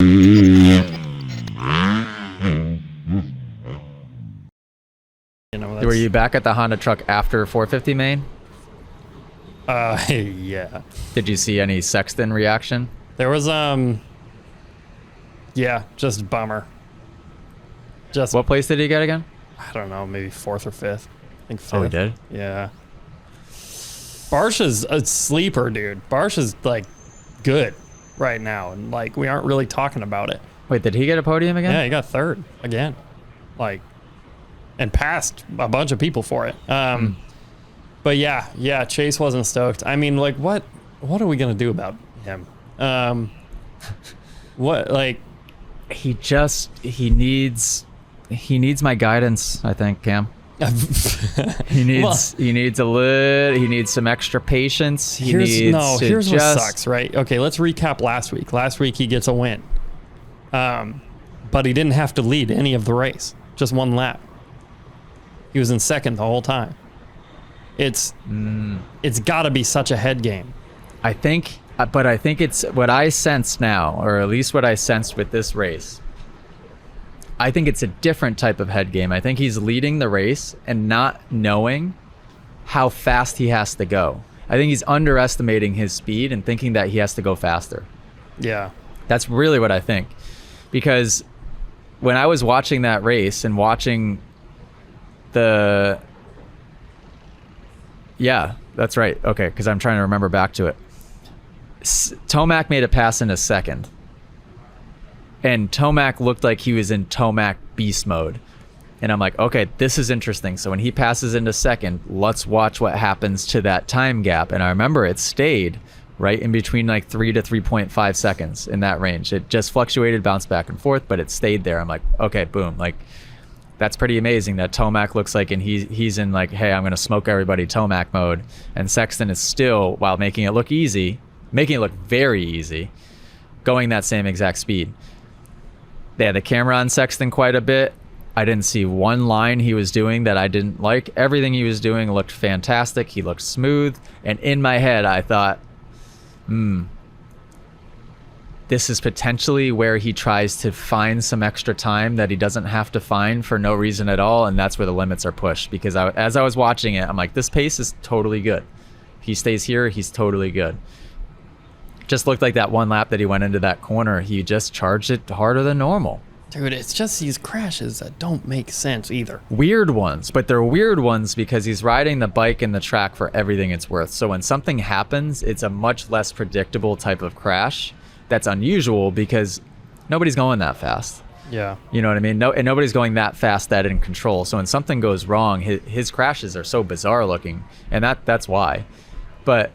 Were you back at the Honda truck after 450 main? Yeah. Did you see any Sexton reaction? There was, yeah, just bummer. Just, What place did he get again? I don't know, maybe 4th or 5th. I think 5th. Oh, he did? Yeah. Barsha's a sleeper, dude. Barsha's, like, good right now, and, like, we aren't really talking about it. Wait, did he get a podium again? Yeah, he got 3rd again. Like, and passed a bunch of people for it. But yeah, Chase wasn't stoked. I mean, like, what are we gonna do about him? What, like, He needs my guidance, I think, Cam. He needs some extra patience. Here's what sucks, right? Okay, let's recap last week. Last week he gets a win. But he didn't have to lead any of the race. Just one lap. He was in 2nd the whole time. It's got to be such a head game. I think it's what I sense now, or at least what I sensed with this race. I think it's a different type of head game. I think he's leading the race and not knowing how fast he has to go. I think he's underestimating his speed and thinking that he has to go faster. Yeah. That's really what I think. Because when I was watching that race and watching yeah, that's right. Okay, because I'm trying to remember back to it. Tomac made a pass in a 2nd. And Tomac looked like he was in Tomac beast mode. And I'm like, okay, this is interesting. So when he passes into 2nd, let's watch what happens to that time gap. And I remember it stayed right in between like 3 to 3.5 seconds in that range. It just fluctuated, bounced back and forth, but it stayed there. I'm like, okay, boom. Like, that's pretty amazing that Tomac looks like, and he's in like, hey, I'm going to smoke everybody Tomac mode. And Sexton is still, while making it look easy, making it look very easy, going that same exact speed. They had the camera on Sexton quite a bit. I didn't see one line he was doing that I didn't like. Everything he was doing looked fantastic. He looked smooth. And in my head, I thought, this is potentially where he tries to find some extra time that he doesn't have to find for no reason at all. And that's where the limits are pushed. Because as I was watching it, I'm like, this pace is totally good. If he stays here, he's totally good. Just looked like that one lap that he went into that corner, he just charged it harder than normal. Dude, it's just these crashes that don't make sense either. Weird ones, but they're weird ones because he's riding the bike and the track for everything it's worth. So when something happens, it's a much less predictable type of crash. That's unusual because nobody's going that fast. Yeah. You know what I mean? And nobody's going that fast, that in control. So when something goes wrong, his crashes are so bizarre looking, and that's why. But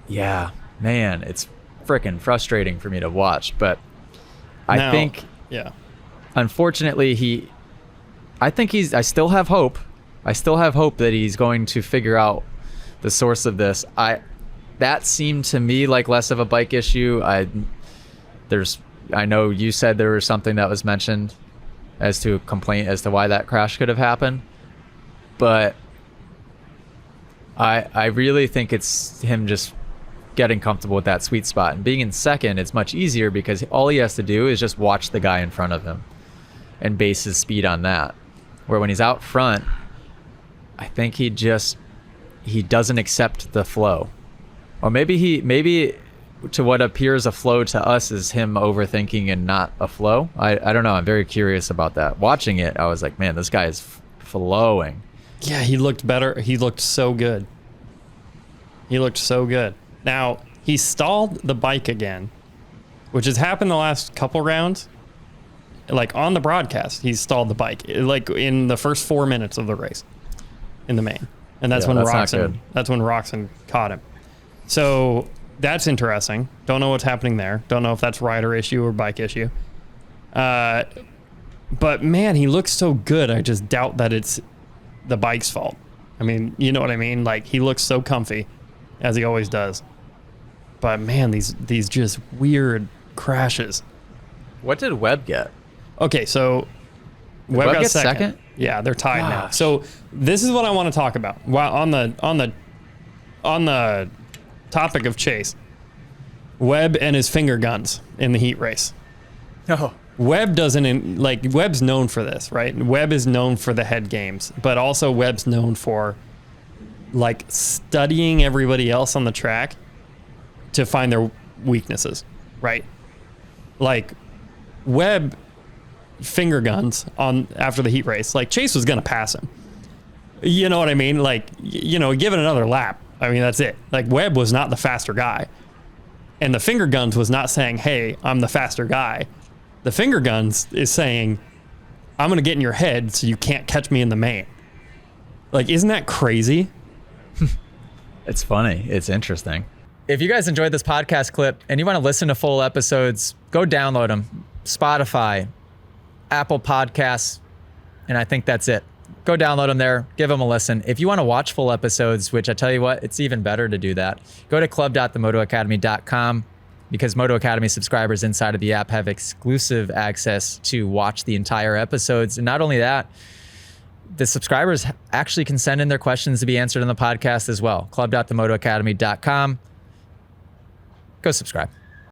yeah, man, it's freaking frustrating for me to watch. But I think, unfortunately, I still have hope. I still have hope that he's going to figure out the source of this. That seemed to me like less of a bike issue. I know you said there was something that was mentioned as to a complaint as to why that crash could have happened, but I really think it's him just getting comfortable with that sweet spot. And being in 2nd, it's much easier because all he has to do is just watch the guy in front of him and base his speed on that. Where when he's out front, I think he doesn't accept the flow. Or maybe to what appears a flow to us is him overthinking and not a flow. I don't know. I'm very curious about that. Watching it, I was like, man, this guy is flowing. Yeah, he looked better. He looked so good. Now, he stalled the bike again, which has happened the last couple rounds. Like on the broadcast, he stalled the bike, like in the first 4 minutes of the race in the main. And that's when Roxon caught him. So that's interesting. Don't know what's happening there. Don't know if that's rider issue or bike issue. But man, he looks so good. I just doubt that it's the bike's fault. I mean, you know what I mean? Like, he looks so comfy, as he always does. But man, these just weird crashes. What did Webb get? Okay, so Webb got second. Yeah, they're tied now. So this is what I want to talk about. While on the topic of Chase, Webb and his finger guns in the heat race. Oh. Webb doesn't like Webb's known for this, right? Webb is known for the head games, but also Webb's known for like studying everybody else on the track to find their weaknesses, right? Like Webb finger guns on after the heat race. Like Chase was gonna pass him. You know what I mean? Like, you know, give it another lap. I mean, that's it. Like Webb was not the faster guy. And the finger guns was not saying, hey, I'm the faster guy. The finger guns is saying, I'm going to get in your head so you can't catch me in the main. Like, isn't that crazy? It's funny. It's interesting. If you guys enjoyed this podcast clip and you want to listen to full episodes, go download them. Spotify, Apple Podcasts, and I think that's it. Go download them there. Give them a listen. If you want to watch full episodes, which I tell you what, it's even better to do that, go to club.themotoacademy.com. because Moto Academy subscribers inside of the app have exclusive access to watch the entire episodes. And not only that, the subscribers actually can send in their questions to be answered in the podcast as well. Club.themotoacademy.com. Go subscribe.